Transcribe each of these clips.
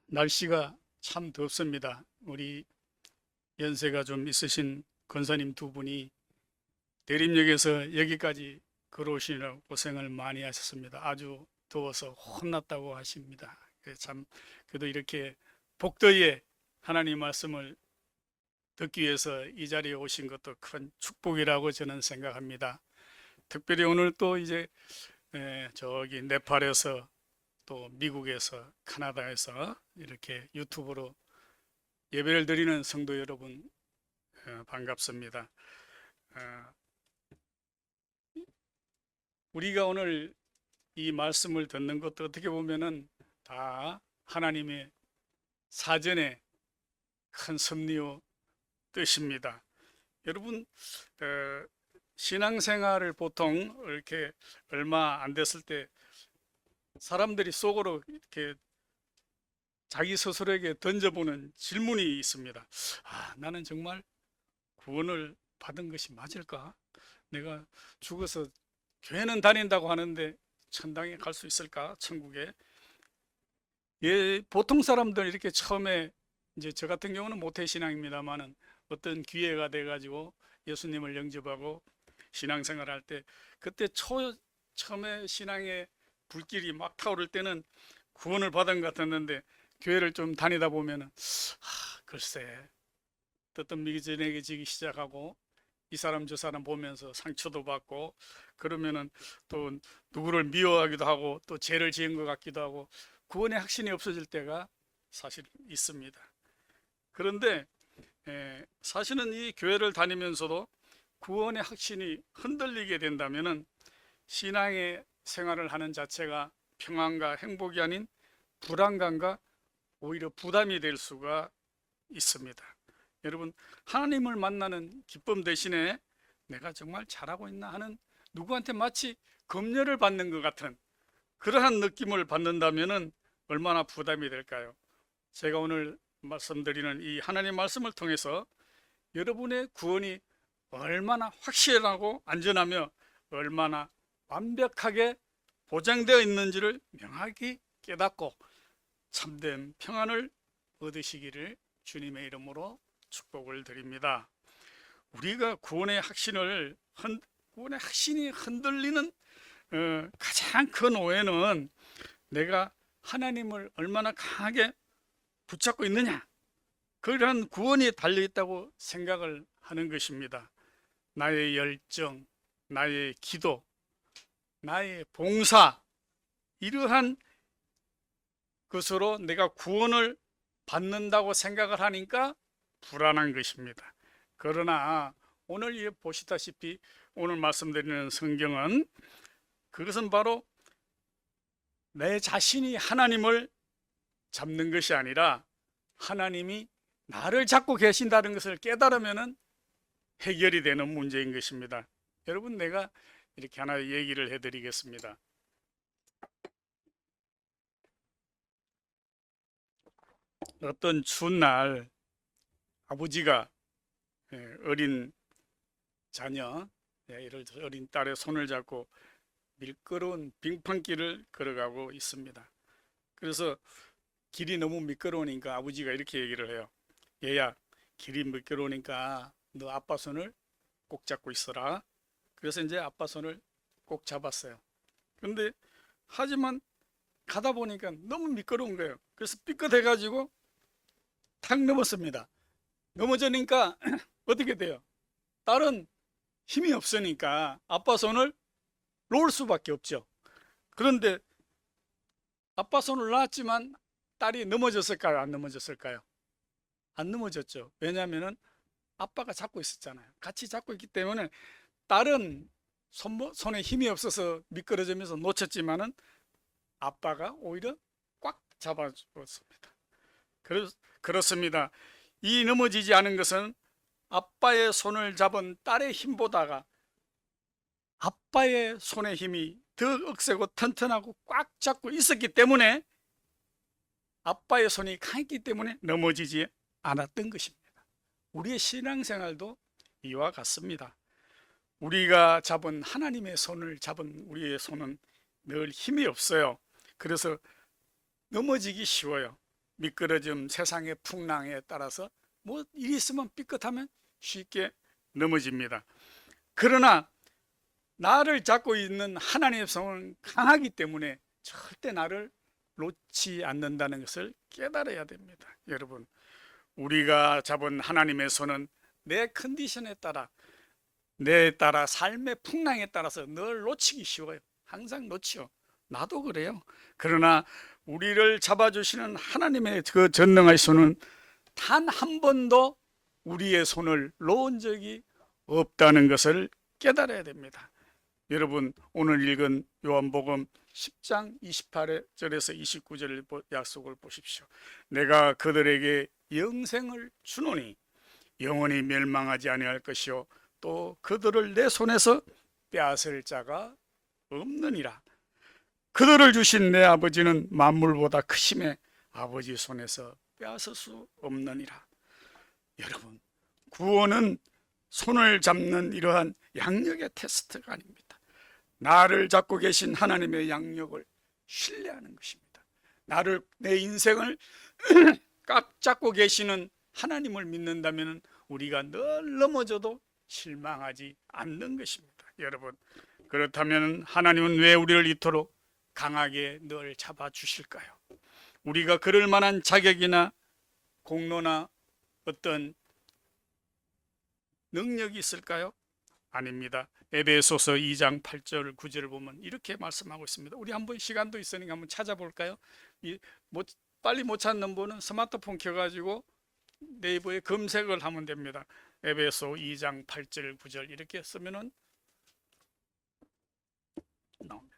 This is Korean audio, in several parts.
날씨가 참 덥습니다. 우리 연세가 좀 있으신 권사님 두 분이 대림역에서 여기까지 걸어오시느라 고생을 많이 하셨습니다. 아주 더워서 혼났다고 하십니다. 참 그래도 이렇게 복더위에 하나님 말씀을 듣기 위해서 이 자리에 오신 것도 큰 축복이라고 저는 생각합니다. 특별히 오늘 또 이제 저기 네팔에서 또 미국에서 캐나다에서 이렇게 유튜브로 예배를 드리는 성도 여러분, 반갑습니다. 어, 우리가 오늘 이 말씀을 듣는 것도 어떻게 보면은 다 하나님의 사전에 큰 섭리요 뜻입니다. 여러분, 신앙생활을 보통 이렇게 얼마 안 됐을 때 사람들이 속으로 이렇게 자기 스스로에게 던져보는 질문이 있습니다. 나는 정말 구원을 받은 것이 맞을까? 내가 죽어서 교회는 다닌다고 하는데 천당에 갈 수 있을까? 천국에. 예, 보통 사람들 이렇게 처음에 이제 저 같은 경우는 모태신앙입니다만은 어떤 기회가 돼가지고 예수님을 영접하고 신앙생활 할 때 그때 처음에 신앙의 불길이 막 타오를 때는 구원을 받은 것 같았는데 교회를 좀 다니다 보면은 글쎄 어떤 미기전에지기 시작하고 이 사람 저 사람 보면서 상처도 받고 그러면은 또 누구를 미워하기도 하고 또 죄를 지은 것 같기도 하고 구원의 확신이 없어질 때가 사실 있습니다. 그런데 사실은 이 교회를 다니면서도 구원의 확신이 흔들리게 된다면은 신앙의 생활을 하는 자체가 평안과 행복이 아닌 불안감과 오히려 부담이 될 수가 있습니다. 여러분, 하나님을 만나는 기쁨 대신에 내가 정말 잘하고 있나 하는 누구한테 마치 검열을 받는 것 같은 그러한 느낌을 받는다면 얼마나 부담이 될까요? 제가 오늘 말씀드리는 이 하나님 말씀을 통해서 여러분의 구원이 얼마나 확실하고 안전하며 얼마나 완벽하게 보장되어 있는지를 명확히 깨닫고 참된 평안을 얻으시기를 주님의 이름으로 축복을 드립니다. 우리가 구원의 확신이 흔들리는 가장 큰 오해는 내가 하나님을 얼마나 강하게 붙잡고 있느냐, 그런 구원이 달려 있다고 생각을 하는 것입니다. 나의 열정, 나의 기도, 나의 봉사, 이러한 것으로 내가 구원을 받는다고 생각을 하니까 불안한 것입니다. 그러나 오늘 보시다시피 오늘 말씀드리는 성경은 그것은 바로 내 자신이 하나님을 잡는 것이 아니라 하나님이 나를 잡고 계신다는 것을 깨달으면 해결이 되는 문제인 것입니다. 여러분, 내가 이렇게 하나 얘기를 해드리겠습니다. 어떤 추운 날 아버지가 어린 자녀, 이를 어린 딸의 손을 잡고 미끄러운 빙판길을 걸어가고 있습니다. 그래서 길이 너무 미끄러우니까 아버지가 이렇게 얘기를 해요. 얘야, 길이 미끄러우니까 너 아빠 손을 꼭 잡고 있어라. 그래서 이제 아빠 손을 꼭 잡았어요. 근데 하지만 가다 보니까 너무 미끄러운 거예요. 그래서 삐끗해가지고 탁 넘었습니다. 넘어지니까 어떻게 돼요? 딸은 힘이 없으니까 아빠 손을 놓을 수밖에 없죠. 그런데 아빠 손을 놨지만 딸이 넘어졌을까요? 안 넘어졌을까요? 안 넘어졌죠. 왜냐하면 아빠가 잡고 있었잖아요. 같이 잡고 있기 때문에 딸은 손에 힘이 없어서 미끄러지면서 놓쳤지만은 아빠가 오히려 꽉 잡아줬습니다. 그렇습니다. 이 넘어지지 않은 것은 아빠의 손을 잡은 딸의 힘보다가 아빠의 손의 힘이 더 억세고 튼튼하고 꽉 잡고 있었기 때문에 아빠의 손이 강했기 때문에 넘어지지 않았던 것입니다. 우리의 신앙생활도 이와 같습니다. 우리가 잡은 하나님의 손을 잡은 우리의 손은 늘 힘이 없어요. 그래서 넘어지기 쉬워요. 미끄러짐, 세상의 풍랑에 따라서 뭐 일이 있으면 삐끗하면 쉽게 넘어집니다. 그러나 나를 잡고 있는 하나님의 손은 강하기 때문에 절대 나를 놓지 않는다는 것을 깨달아야 됩니다. 여러분, 우리가 잡은 하나님의 손은 내 컨디션에 따라, 삶의 풍랑에 따라서 늘 놓치기 쉬워요. 항상 놓치요. 나도 그래요. 그러나 우리를 잡아주시는 하나님의 그 전능하신 손은 단 한 번도 우리의 손을 놓은 적이 없다는 것을 깨달아야 됩니다. 여러분, 오늘 읽은 요한복음 10장 28절에서 29절 약속을 보십시오. 내가 그들에게 영생을 주노니 영원히 멸망하지 아니할 것이요 또 그들을 내 손에서 빼앗을 자가 없느니라. 그들을 주신 내 아버지는 만물보다 크심에 아버지 손에서 빼앗을 수 없느니라. 여러분, 구원은 손을 잡는 이러한 양력의 테스트가 아닙니다. 나를 잡고 계신 하나님의 양력을 신뢰하는 것입니다. 내 인생을 꽉 잡고 계시는 하나님을 믿는다면 우리가 늘 넘어져도 실망하지 않는 것입니다. 여러분, 그렇다면 하나님은 왜 우리를 이토록 강하게 늘 잡아주실까요? 우리가 그럴 만한 자격이나 공로나 어떤 능력이 있을까요? 아닙니다. 에베소서 2장 8절 9절을 보면 이렇게 말씀하고 있습니다. 우리 한번 시간도 있으니까 한번 찾아볼까요? 빨리 못 찾는 분은 스마트폰 켜가지고 네이버에 검색을 하면 됩니다. 에베소 2장 8절 9절 이렇게 쓰면은 나옵니다.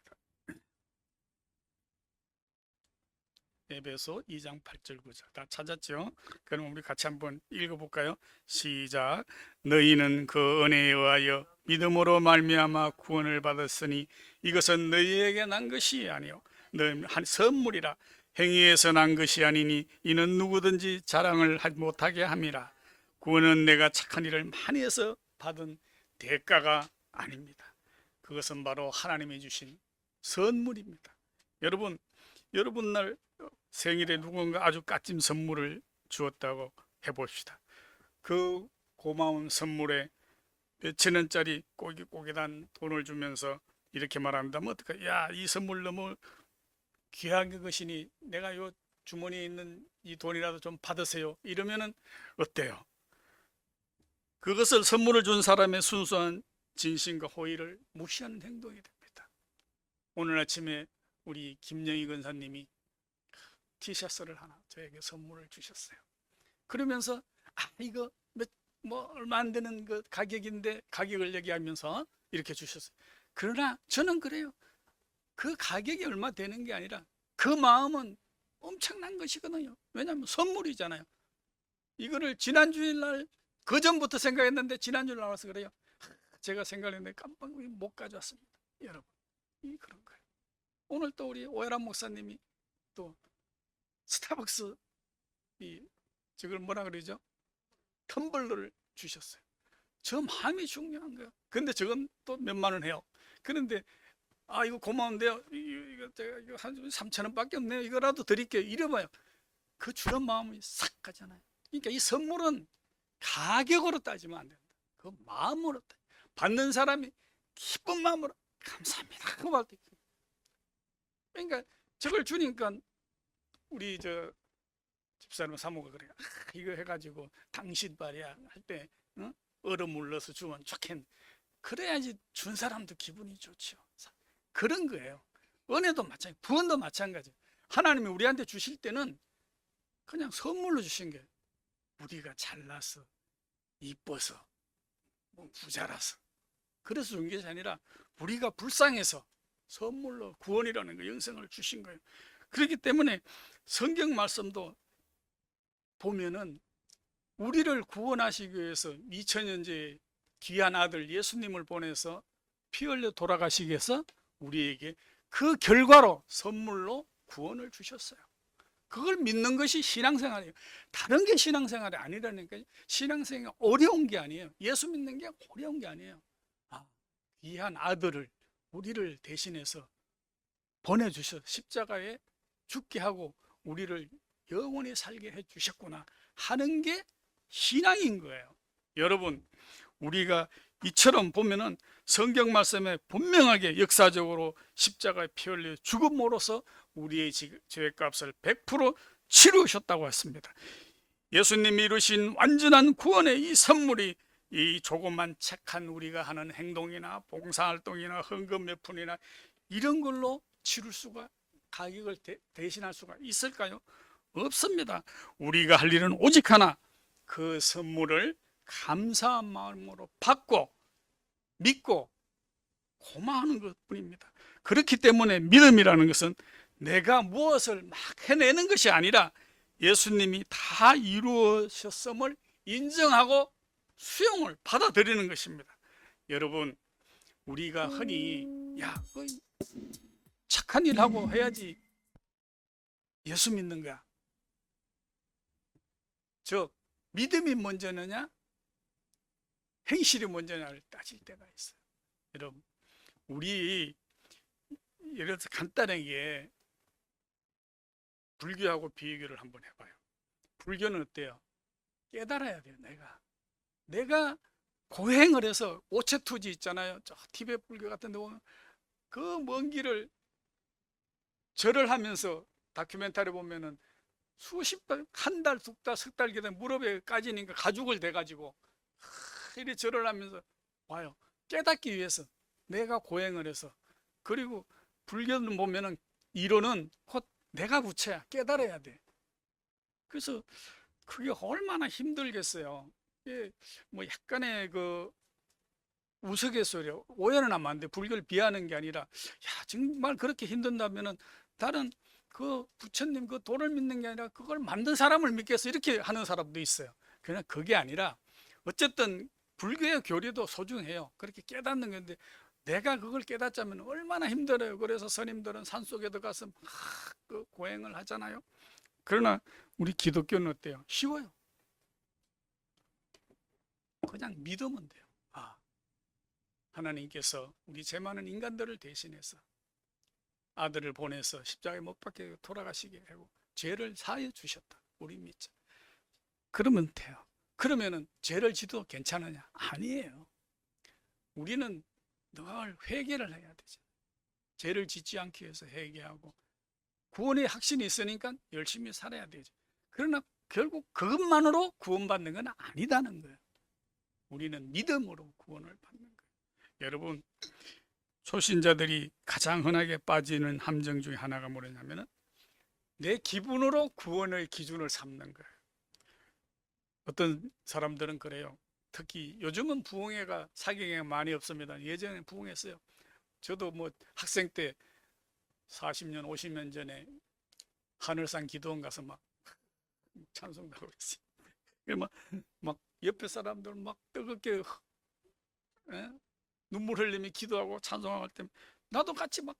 에베소 2장 8절 9절 다 찾았죠? 그럼 우리 같이 한번 읽어볼까요? 시작. 너희는 그 은혜에 의하여 믿음으로 말미암아 구원을 받았으니 이것은 너희에게 난 것이 아니요 한 선물이라. 행위에서 난 것이 아니니 이는 누구든지 자랑을 못하게 함이라. 구원은 내가 착한 일을 많이 해서 받은 대가가 아닙니다. 그것은 바로 하나님이 주신 선물입니다. 여러분 날 생일에 누군가 아주 값진 선물을 주었다고 해봅시다. 그 고마운 선물에 몇천 원짜리 꼬깃꼬깃한 돈을 주면서 이렇게 말한다면 어떡해? 야, 이 선물 너무 귀한 것이니 내가 요 주머니에 있는 이 돈이라도 좀 받으세요. 이러면은 어때요? 그것을 선물을 준 사람의 순수한 진심과 호의를 무시하는 행동이 됩니다. 오늘 아침에 우리 김영희 권사님이 티셔츠를 하나 저에게 선물을 주셨어요. 그러면서 이거 얼마 안 되는 그 가격인데 가격을 얘기하면서 이렇게 주셨어요. 그러나 저는 그래요. 그 가격이 얼마 되는 게 아니라 그 마음은 엄청난 것이거든요. 왜냐하면 선물이잖아요. 이거를 지난주일 날 그 전부터 생각했는데 지난주에 나와서 그래요. 제가 생각했는데 깜빡 못 가져왔습니다. 여러분, 그런 거예요. 오늘 또 우리 오해란 목사님이 또 스타벅스 저걸 뭐라 그러죠? 텀블러를 주셨어요. 저 마음이 중요한 거예요. 근데 저건 또 몇만 원 해요. 그런데 이거 고마운데요. 이거 제가 이거 한 3천 원밖에 없네요. 이거라도 드릴게요. 이래봐요. 그 주는 마음이 싹 가잖아요. 그러니까 이 선물은 가격으로 따지면 안 된다. 그 마음으로 받는 사람이 기쁜 마음으로 감사합니다. 그 말. 그러니까 저걸 주니까 우리 집사람 사모가 그래요. 이거 해가지고 당신 말이야 할 때 얼음물 넣어서 주면 좋겠네. 그래야지 준 사람도 기분이 좋죠. 그런 거예요. 은혜도 마찬가지, 구원도 마찬가지. 하나님이 우리한테 주실 때는 그냥 선물로 주신 게 우리가 잘나서 이뻐서 부자라서 그래서 준 것이 아니라 우리가 불쌍해서 선물로 구원이라는 거 영생을 주신 거예요. 그렇기 때문에 성경 말씀도 보면은 우리를 구원하시기 위해서 2000년째 귀한 아들 예수님을 보내서 피 흘려 돌아가시기 위해서 우리에게 그 결과로 선물로 구원을 주셨어요. 그걸 믿는 것이 신앙생활이에요. 다른 게 신앙생활이 아니라니까요. 신앙생활이 어려운 게 아니에요. 예수 믿는 게 어려운 게 아니에요. 귀한 아들을 우리를 대신해서 보내주셔서 십자가에 죽게 하고 우리를 영원히 살게 해주셨구나 하는 게 신앙인 거예요. 여러분, 우리가 이처럼 보면은 성경 말씀에 분명하게 역사적으로 십자가에 피 흘려 죽음으로써 우리의 죄값을 100% 치르셨다고 했습니다. 예수님이 이루신 완전한 구원의 이 선물이 이 조그만 착한 우리가 하는 행동이나 봉사활동이나 헌금 몇 푼이나 이런 걸로 치를 수가, 가격을 대신할 수가 있을까요? 없습니다. 우리가 할 일은 오직 하나, 그 선물을 감사한 마음으로 받고 믿고 고마워하는 것뿐입니다. 그렇기 때문에 믿음이라는 것은 내가 무엇을 막 해내는 것이 아니라 예수님이 다 이루셨음을 인정하고 수용을 받아들이는 것입니다. 여러분, 우리가 흔히 착한 일 하고 해야지 예수 믿는 거야. 즉, 믿음이 먼저느냐 행실이 먼저냐를 따질 때가 있어요. 여러분, 우리 예를 들어서 간단하게 불교하고 비교를 한번 해봐요. 불교는 어때요? 깨달아야 돼요. 내가 고행을 해서 오체투지 있잖아요. 저 티베트 불교 같은 데 보면 그 먼 길을 절을 하면서 다큐멘터리 보면은 수십 달, 한 달, 두 달, 석 달 기다 무릎에 까지니까 가죽을 대가지고 이리 절을 하면서 와요. 깨닫기 위해서 내가 고행을 해서. 그리고 불교는 보면은 이론은 곧 내가 부처야. 깨달아야 돼. 그래서 그게 얼마나 힘들겠어요. 이게 뭐 약간의 그 우스갯소리요. 오해는 하면 안 돼. 불교를 비하하는 게 아니라, 야, 정말 그렇게 힘든다면은 다른 그 부처님 그 도를 믿는 게 아니라 그걸 만든 사람을 믿겠어. 이렇게 하는 사람도 있어요. 그냥 그게 아니라 어쨌든 불교의 교리도 소중해요. 그렇게 깨닫는 건데 내가 그걸 깨닫자면 얼마나 힘들어요. 그래서 스님들은 산속에 들어가서 막 그 고행을 하잖아요. 그러나 우리 기독교는 어때요? 쉬워요. 그냥 믿으면 돼요. 하나님께서 우리 죄 많은 인간들을 대신해서 아들을 보내서 십자가에 못 박혀 돌아가시게 하고 죄를 사해 주셨다. 우리 믿자. 그러면 돼요. 그러면은 죄를 지도 괜찮으냐? 아니에요. 우리는 늘 회개를 해야 되죠. 죄를 짓지 않기 위해서 회개하고 구원의 확신이 있으니까 열심히 살아야 되죠. 그러나 결국 그것만으로 구원받는 건 아니다는 거예요. 우리는 믿음으로 구원을 받는 거예요. 여러분, 초신자들이 가장 흔하게 빠지는 함정 중에 하나가 뭐냐면은 내 기분으로 구원의 기준을 삼는 거예요. 어떤 사람들은 그래요. 특히 요즘은 부흥회가 사경회가 많이 없습니다. 예전에 부흥했어요. 저도 뭐 학생 때 40년 50년 전에 하늘산 기도원 가서 막 찬송도 하고 있어요. 막 옆에 사람들 막 뜨겁게 눈물 흘리며 기도하고 찬송하고 할 때 나도 같이 막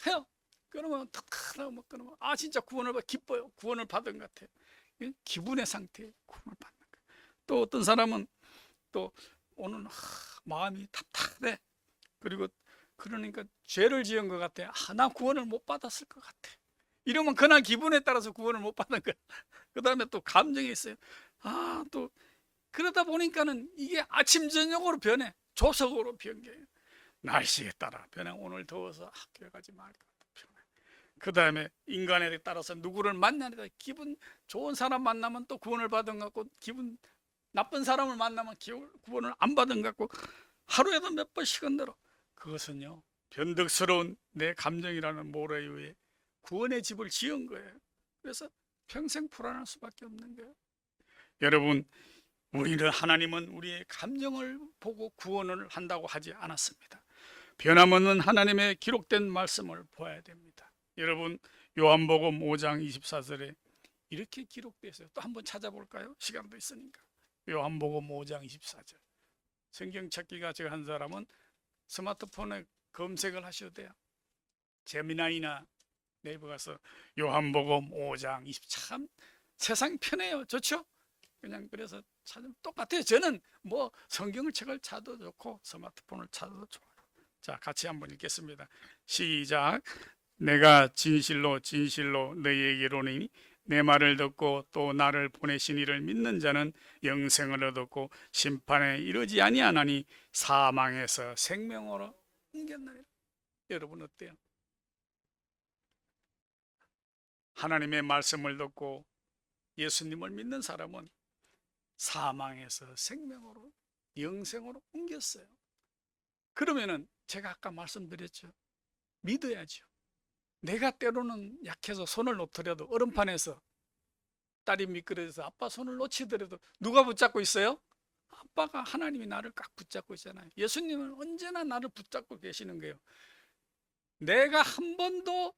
해요. 그러면 탁탁하고 막 그러면 진짜 구원을 받 기뻐요. 구원을 받은 것 같아요. 기분의 상태에 구원을 받는 거예요. 또 어떤 사람은 또 오늘 마음이 답답해. 그리고 그러니까 죄를 지은 것 같아. 나 구원을 못 받았을 것 같아. 이러면 그날 기분에 따라서 구원을 못 받는 거야. 그 다음에 또 감정이 있어요. 또 그러다 보니까는 이게 아침 저녁으로 변해. 조석으로 변해요. 날씨에 따라 변해. 오늘 더워서 학교에 가지 말까 변해. 그 다음에 인간에 따라서 누구를 만나는데 기분 좋은 사람 만나면 또 구원을 받은 것 같고 기분 나쁜 사람을 만나면 구원을 안 받은 것 같고 하루에도 몇 번씩 흔들어. 그것은요 변덕스러운 내 감정이라는 모래 위에 구원의 집을 지은 거예요. 그래서 평생 불안할 수밖에 없는 거예요. 여러분, 하나님은 우리의 감정을 보고 구원을 한다고 하지 않았습니다. 변함없는 하나님의 기록된 말씀을 보아야 됩니다. 여러분, 요한복음 5장 24절에 이렇게 기록되어 있어요. 또 한번 찾아볼까요? 시간도 있으니까. 요한복음 5장 24절. 성경 찾기가 제가 한 사람은 스마트폰에 검색을 하셔도 돼요. 제미나이나 네이버 가서 요한복음 5장 20참 세상 편해요. 좋죠? 그냥 그래서 찾으면 똑같아요. 저는 뭐 성경을 책을 찾아도 좋고 스마트폰을 찾아도 좋아요. 자, 같이 한번 읽겠습니다. 시작. 내가 진실로 진실로 너희에게 이르노니 내 말을 듣고 또 나를 보내신 이를 믿는 자는 영생을 얻었고 심판에 이르지 아니하나니 사망에서 생명으로 옮겼나니. 여러분 어때요? 하나님의 말씀을 듣고 예수님을 믿는 사람은 사망에서 생명으로, 영생으로 옮겼어요. 그러면은 제가 아까 말씀드렸죠. 믿어야죠. 내가 때로는 약해서 손을 놓더라도, 얼음판에서 딸이 미끄러져서 아빠 손을 놓치더라도 누가 붙잡고 있어요? 아빠가, 하나님이 나를 꽉 붙잡고 있잖아요. 예수님은 언제나 나를 붙잡고 계시는 거예요. 내가 한 번도,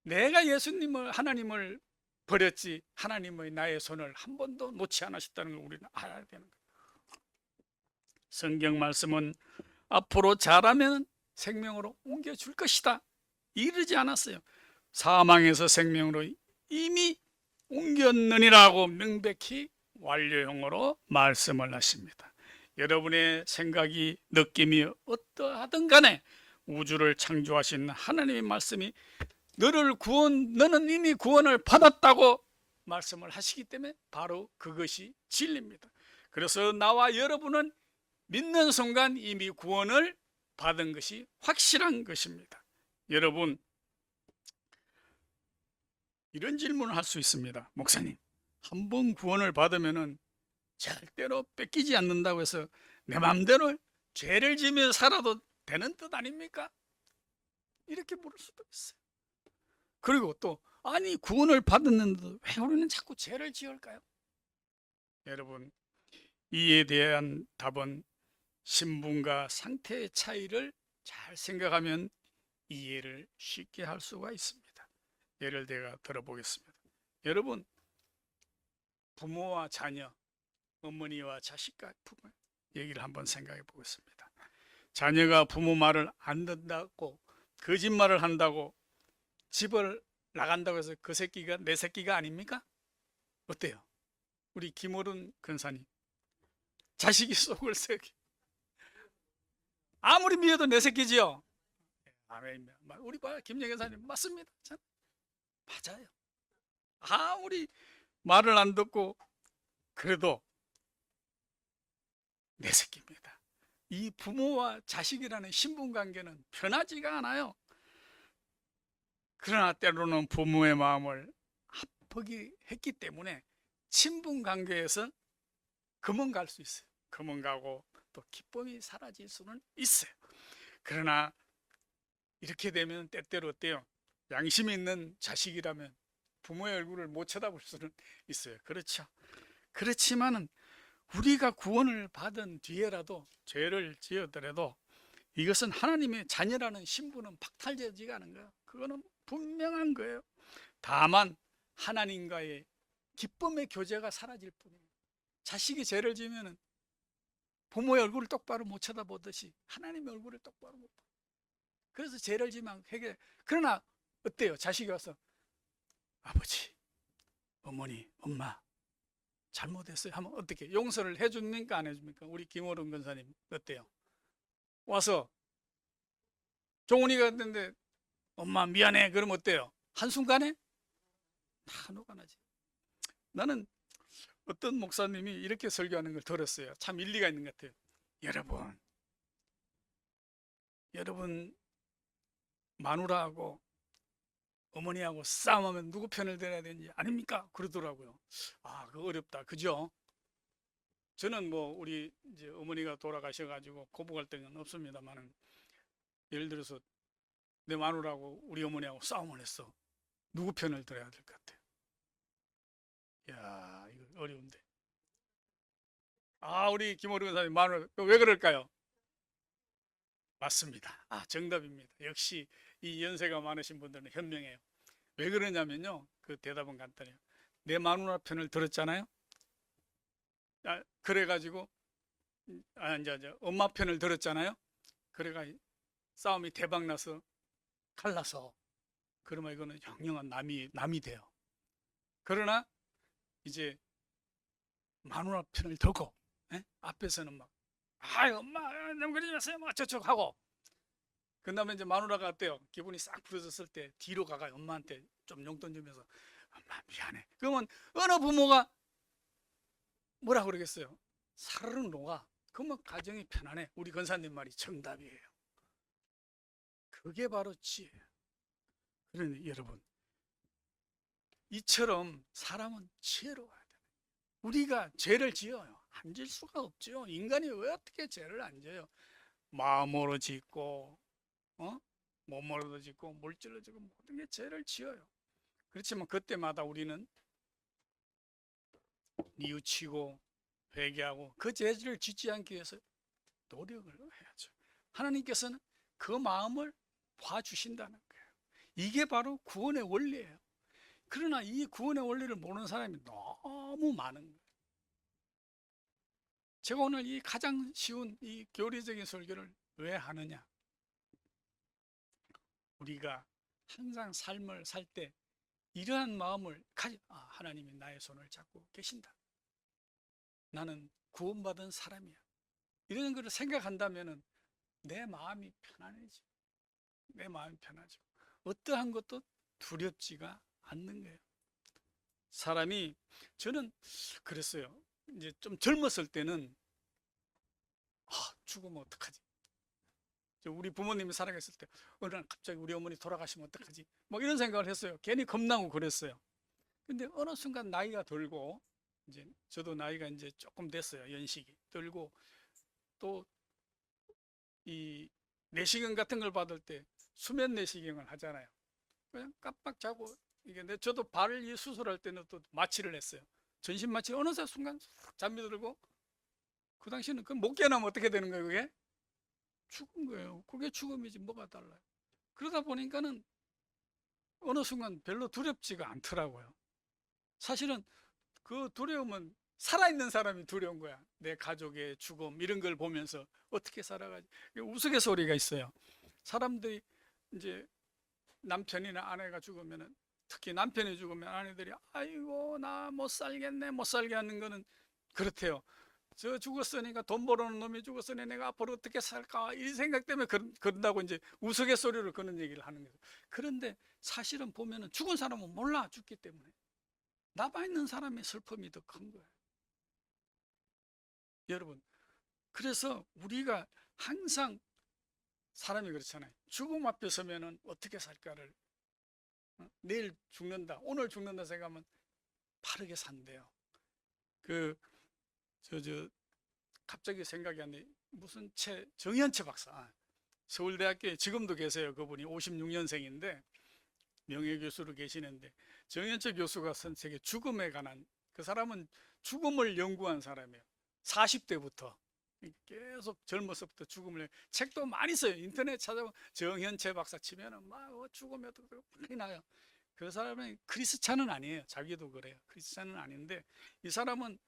내가 예수님을, 하나님을 버렸지 하나님의 나의 손을 한 번도 놓지 않으셨다는 걸 우리는 알아야 되는 거예요. 성경 말씀은 앞으로 잘하면 생명으로 옮겨줄 것이다 이르지 않았어요. 사망에서 생명으로 이미 옮겼느니라고 명백히 완료형으로 말씀을 하십니다. 여러분의 생각이, 느낌이 어떠하든 간에 우주를 창조하신 하나님의 말씀이 너는 이미 구원을 받았다고 말씀을 하시기 때문에 바로 그것이 진리입니다. 그래서 나와 여러분은 믿는 순간 이미 구원을 받은 것이 확실한 것입니다. 여러분, 이런 질문을 할 수 있습니다. 목사님, 한 번 구원을 받으면은 절대로 뺏기지 않는다고 해서 내 마음대로 죄를 지며 살아도 되는 뜻 아닙니까? 이렇게 물을 수도 있어요. 그리고 또, 아니 구원을 받았는데 왜 우리는 자꾸 죄를 지을까요? 여러분, 이에 대한 답은 신분과 상태의 차이를 잘 생각하면 이해를 쉽게 할 수가 있습니다. 예를 들어 들어보겠습니다. 여러분, 부모와 자녀, 어머니와 자식과 부모 얘기를 한번 생각해 보겠습니다. 자녀가 부모 말을 안 듣는다고, 거짓말을 한다고, 집을 나간다고 해서 그 새끼가 내 새끼가 아닙니까? 어때요? 우리 김어른 근사님, 자식이 속을 새끼 아무리 미워도 내 새끼지요. 아멘. 우리 김영 근사님 맞습니다. 맞아요. 아무리 말을 안 듣고 그래도 내 새끼입니다. 이 부모와 자식이라는 신분관계는 편하지가 않아요. 그러나 때로는 부모의 마음을 아프게 했기 때문에 친분관계에서 금은 갈 수 있어요. 금은 가고 또 기쁨이 사라질 수는 있어요. 그러나 이렇게 되면 때때로 어때요? 양심이 있는 자식이라면 부모의 얼굴을 못 쳐다볼 수는 있어요. 그렇죠. 그렇지만은 우리가 구원을 받은 뒤에라도 죄를 지었더라도 이것은 하나님의 자녀라는 신분은 박탈되지가 않은 거예요. 그거는 분명한 거예요. 다만 하나님과의 기쁨의 교제가 사라질 뿐이에요. 자식이 죄를 지으면 부모의 얼굴을 똑바로 못 쳐다보듯이 하나님의 얼굴을 똑바로 못 봐. 그래서 죄를 지면 해결. 그러나 어때요? 자식이 와서 아버지, 어머니, 엄마 잘못했어요 하면 어떻게 용서를 해줍니까 안 해줍니까? 우리 김호름 권사님 어때요? 와서 종훈이가 했는데 엄마 미안해 그러면 어때요? 한순간에 다 녹아나지. 나는 어떤 목사님이 이렇게 설교하는 걸 들었어요. 참 일리가 있는 것 같아요. 여러분 마누라하고 어머니하고 싸움하면 누구 편을 들어야 되는지 아닙니까? 그러더라고요. 아, 그거 어렵다. 그죠? 저는 뭐 우리 이제 어머니가 돌아가셔가지고 고부할 때는 없습니다만은, 예를 들어서 내 마누라하고 우리 어머니하고 싸움을 했어. 누구 편을 들어야 될 것 같아요? 야, 이거 어려운데. 아, 우리 김호룡 사님 마누라 왜 그럴까요? 맞습니다. 아, 정답입니다. 역시 이 연세가 많으신 분들은 현명해요. 왜 그러냐면요, 그 대답은 간단해요. 내 마누라 편을 들었잖아요. 그래가지고 이제 엄마 편을 들었잖아요. 그래가 싸움이 대박 나서 갈라서, 그러면 이거는 영영한 남이 돼요. 그러나 이제 마누라 편을 들고 앞에서는 막 엄마 너무 그러지 마세요 뭐 저쪽 하고, 그 다음에 이제 마누라가 어때요? 기분이 싹 풀어졌을 때 뒤로 가가 엄마한테 좀 용돈 주면서 엄마 미안해. 그러면 어느 부모가 뭐라 그러겠어요? 사르르 녹아. 그러면 가정이 편안해. 우리 권사님 말이 정답이에요. 그게 바로 지혜예요. 그러니 여러분, 이처럼 사람은 지혜로워야 돼요. 우리가 죄를 지어요. 안 질 수가 없죠. 인간이 왜 어떻게 죄를 안 져요? 마음으로 짓고, 몸으로도 짓고, 물질로 짓고, 모든 게 죄를 지어요. 그렇지만 그때마다 우리는 뉘우치고 회개하고 그 죄를 짓지 않기 위해서 노력을 해야죠. 하나님께서는 그 마음을 봐주신다는 거예요. 이게 바로 구원의 원리예요. 그러나 이 구원의 원리를 모르는 사람이 너무 많은 거예요. 제가 오늘 이 가장 쉬운 이 교리적인 설교를 왜 하느냐? 우리가 항상 삶을 살 때 이러한 마음을 하나님이 나의 손을 잡고 계신다. 나는 구원받은 사람이야. 이런 것을 생각한다면 내 마음이 편안해져. 내 마음이 편하죠. 어떠한 것도 두렵지가 않는 거예요. 사람이, 저는 그랬어요. 이제 좀 젊었을 때는 죽으면 어떡하지? 우리 부모님이 살아계실 때 어느 날 갑자기 우리 어머니 돌아가시면 어떡하지? 뭐 이런 생각을 했어요. 괜히 겁나고 그랬어요. 근데 어느 순간 나이가 들고, 이제 저도 나이가 이제 조금 됐어요. 연식이 들고, 또 이 내시경 같은 걸 받을 때 수면 내시경을 하잖아요. 그냥 깜빡 자고, 이게 저도 발 수술할 때는 또 마취를 했어요. 전신 마취. 어느 순간 잠이 들고, 그 당시에는 그 못 깨어나면 어떻게 되는 거예요? 그게 죽은 거예요. 그게 죽음이지 뭐가 달라요. 그러다 보니까는 어느 순간 별로 두렵지가 않더라고요. 사실은 그 두려움은 살아있는 사람이 두려운 거야. 내 가족의 죽음 이런 걸 보면서 어떻게 살아가지. 우스갯소리가 있어요. 사람들이 이제 남편이나 아내가 죽으면은, 특히 남편이 죽으면 아내들이 아이고 나 못 살겠네, 못 살게 하는 거는 그렇대요. 저 죽었으니까, 돈 벌어오는 놈이 죽었으니 내가 앞으로 어떻게 살까, 이 생각 때문에 그런다고 이제 우스갯소리로 그런 얘기를 하는 거예요. 그런데 사실은 보면은 죽은 사람은 몰라, 죽기 때문에. 남아있는 사람의 슬픔이 더 큰 거예요. 여러분, 그래서 우리가 항상, 사람이 그렇잖아요. 죽음 앞에 서면은 어떻게 살까를, 내일 죽는다, 오늘 죽는다 생각하면 바르게 산대요. 갑자기 생각이 안 나요. 무슨 정현채 박사, 서울대학교에 지금도 계세요. 그분이 56년생인데 명예교수로 계시는데, 정현채 교수가 쓴 책에 죽음에 관한, 그 사람은 죽음을 연구한 사람이에요. 40대부터 계속 젊어서부터 죽음을, 책도 많이 써요. 인터넷 찾아보면 정현채 박사 치면은 막 죽음에 많이 나요. 그 사람은 크리스찬은 아니에요. 자기도 그래요. 크리스찬은 아닌데, 이 사람은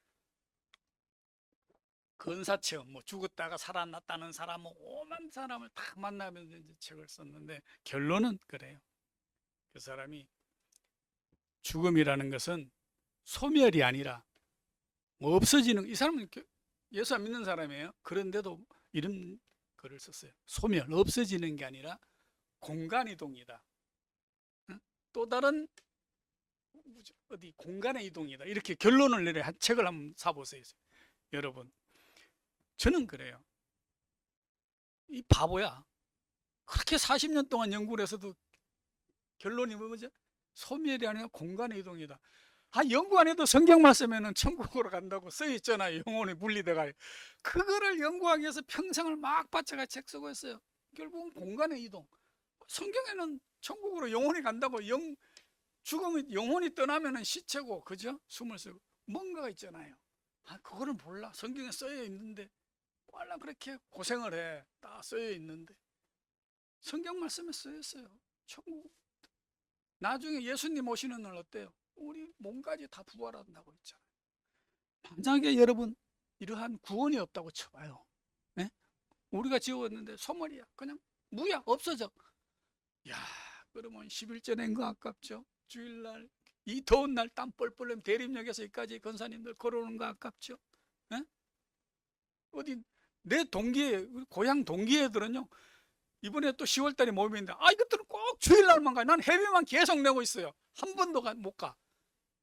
근사체험, 뭐 죽었다가 살아났다는 사람, 뭐 오만 사람을 다 만나면서 이제 책을 썼는데, 결론은 그래요. 그 사람이 죽음이라는 것은 소멸이 아니라 뭐 없어지는, 이 사람은 예수 안 믿는 사람이에요. 그런데도 이런 글을 썼어요. 소멸, 없어지는 게 아니라 공간 이동이다. 또 다른 어디 공간의 이동이다. 이렇게 결론을 내려 한 책을 한번 사보세요. 여러분, 저는 그래요. 이 바보야. 그렇게 40년 동안 연구를 해서도 결론이 뭐죠? 소멸이 아니라 공간의 이동이다. 연구 안 해도 성경만 쓰면은 천국으로 간다고 써 있잖아요. 영혼이 분리돼가. 그거를 연구하기 위해서 평생을 막 바쳐가 책 쓰고 있어요. 결국은 공간의 이동. 성경에는 천국으로 영혼이 간다고, 죽으면 영혼이 떠나면은 시체고, 그죠? 숨을 쉬고 뭔가가 있잖아요. 그거를 몰라. 성경에 써여 있는데 얼마나 그렇게 고생을 해. 다 써여 있는데 성경 말씀에 써여 있어요. 천국. 나중에 예수님 오시는 날 어때요? 우리 몸까지 다 부활한다고 했잖아요. 만약에 여러분 이러한 구원이 없다고 쳐봐요. 네? 우리가 지었는데 소멸이야. 그냥 무야, 없어져. 야, 그러면 10일째 낸 거 아깝죠? 주일날 이 더운 날 땀 뻘뻘 내면 대림역에서 여기까지 권사님들 걸어오는 거 아깝죠? 네? 어디 내 동기에, 고향 동기 애들은요, 이번에 또 10월달에 모임인데, 이것들은 꼭 주일날만 가요. 난 해외만 계속 내고 있어요. 한 번도 못 가.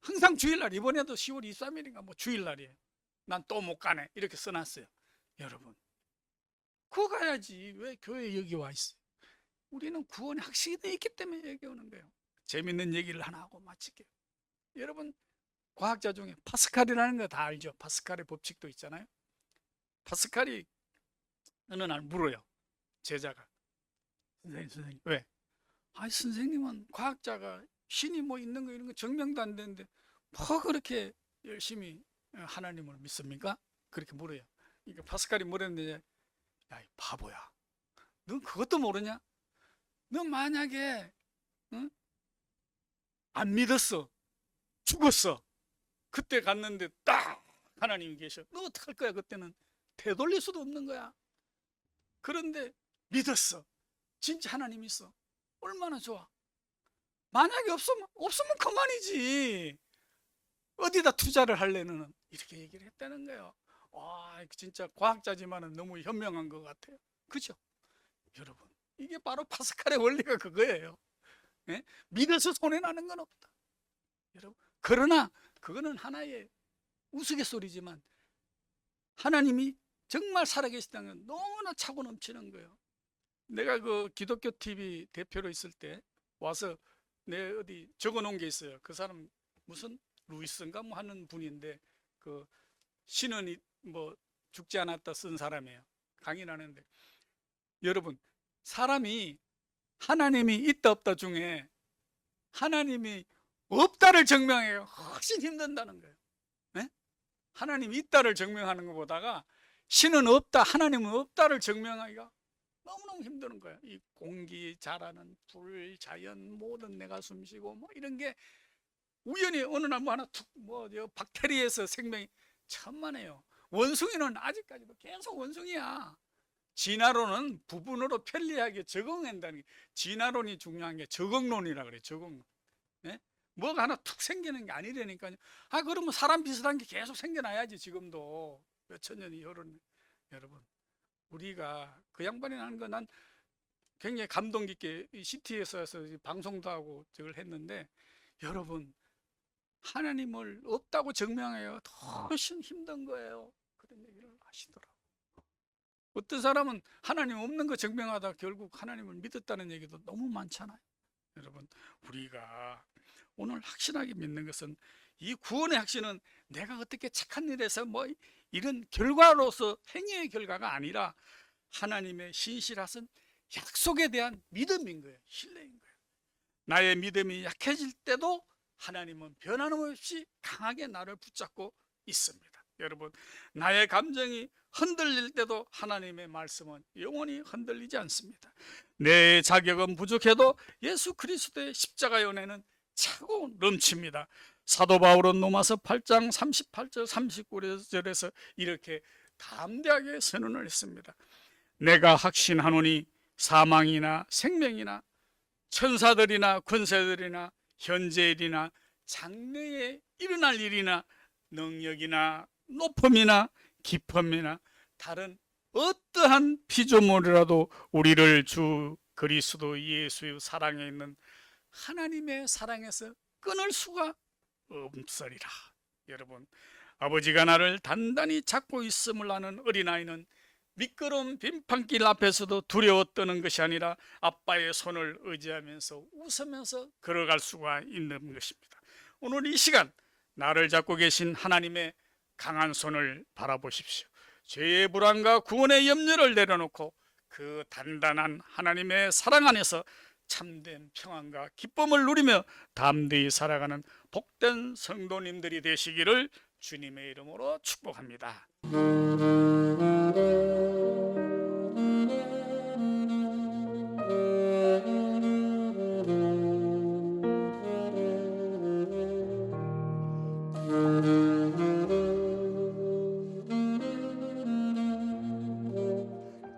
항상 주일날, 이번에도 10월 23일인가 뭐 주일날이에요. 난 또 못 가네 이렇게 써놨어요. 여러분, 그거 가야지 왜 교회 여기 와 있어요? 우리는 구원의 확신이 돼 있기 때문에 여기 오는 거예요. 재밌는 얘기를 하나 하고 마칠게요. 여러분, 과학자 중에 파스칼이라는 거 다 알죠? 파스칼의 법칙도 있잖아요. 파스칼이 어느 날 물어요. 제자가, 선생님 왜? 아니 선생님은 과학자가 신이 뭐 있는 거 이런 거 증명도 안 되는데 뭐 그렇게 열심히 하나님을 믿습니까? 그렇게 물어요. 그러니까 파스칼이 물었는데, 야, 이 바보야, 넌 그것도 모르냐? 너 만약에 응? 안 믿었어, 죽었어, 그때 갔는데 딱 하나님이 계셔, 너 어떡할 거야? 그때는 되돌릴 수도 없는 거야. 그런데 믿었어, 진짜 하나님 있어, 얼마나 좋아. 만약에 없으면 그만이지, 어디다 투자를 할래는, 이렇게 얘기를 했다는 거예요. 와, 진짜 과학자지만은 너무 현명한 것 같아요. 그죠? 여러분, 이게 바로 파스칼의 원리가 그거예요. 예? 믿어서 손해나는 건 없다. 여러분, 그러나 그거는 하나의 우스갯소리지만 하나님이 정말 살아계시다는 건 너무나 차고 넘치는 거예요. 내가 그 기독교 TV 대표로 있을 때 와서 내 어디 적어 놓은 게 있어요. 그 사람 무슨 루이스인가 뭐 하는 분인데, 그 신은 뭐 죽지 않았다 쓴 사람이에요. 강의를 하는데, 여러분, 사람이 하나님이 있다 없다 중에 하나님이 없다를 증명해요. 훨씬 힘든다는 거예요. 네? 하나님이 있다를 증명하는 것보다가 신은 없다, 하나님은 없다를 증명하기가 너무너무 힘든 거예요. 이 공기, 자라는 불, 자연, 모든 내가 숨쉬고 뭐 이런 게 우연히 어느 날 뭐 하나 툭, 뭐 박테리아에서 생명이 천만에요. 원숭이는 아직까지도 계속 원숭이야. 진화론은 부분으로 편리하게 적응한다는 게, 진화론이 중요한 게 적응론이라 그래. 적응론. 네? 뭐가 하나 툭 생기는 게 아니라니까요. 아, 그러면 사람 비슷한 게 계속 생겨나야지. 지금도 몇천 년이 흐른. 여러분, 우리가 그 양반이 하는 거 난 굉장히 감동 깊게 CT에서 방송도 하고 저걸 했는데, 여러분, 하나님을 없다고 증명해요. 훨씬 힘든 거예요. 그런 얘기를 하시더라고요. 어떤 사람은 하나님 없는 거 증명하다 결국 하나님을 믿었다는 얘기도 너무 많잖아요. 여러분, 우리가 오늘 확신하게 믿는 것은, 이 구원의 확신은 내가 어떻게 착한 일에서 뭐 이런 결과로서 행위의 결과가 아니라 하나님의 신실하신 약속에 대한 믿음인 거예요. 신뢰인 거예요. 나의 믿음이 약해질 때도 하나님은 변함없이 강하게 나를 붙잡고 있습니다. 여러분, 나의 감정이 흔들릴 때도 하나님의 말씀은 영원히 흔들리지 않습니다. 내 자격은 부족해도 예수 그리스도의 십자가의 은혜는 차고 넘칩니다. 사도 바울은 로마서 8장 38절 39절에서 이렇게 담대하게 선언을 했습니다. 내가 확신하노니 사망이나 생명이나 천사들이나 권세들이나 현재일이나 장래에 일어날 일이나 능력이나 높음이나 깊음이나 다른 어떠한 피조물이라도 우리를 주 그리스도 예수의 사랑에 있는 하나님의 사랑에서 끊을 수가 없으리라. 여러분, 아버지가 나를 단단히 잡고 있음을 아는 어린아이는 미끄러운 빙판길 앞에서도 두려워 떠는 것이 아니라 아빠의 손을 의지하면서 웃으면서 걸어갈 수가 있는 것입니다. 오늘 이 시간 나를 잡고 계신 하나님의 강한 손을 바라보십시오. 죄의 불안과 구원의 염려를 내려놓고 그 단단한 하나님의 사랑 안에서 참된 평안과 기쁨을 누리며 담대히 살아가는 복된 성도님들이 되시기를 주님의 이름으로 축복합니다.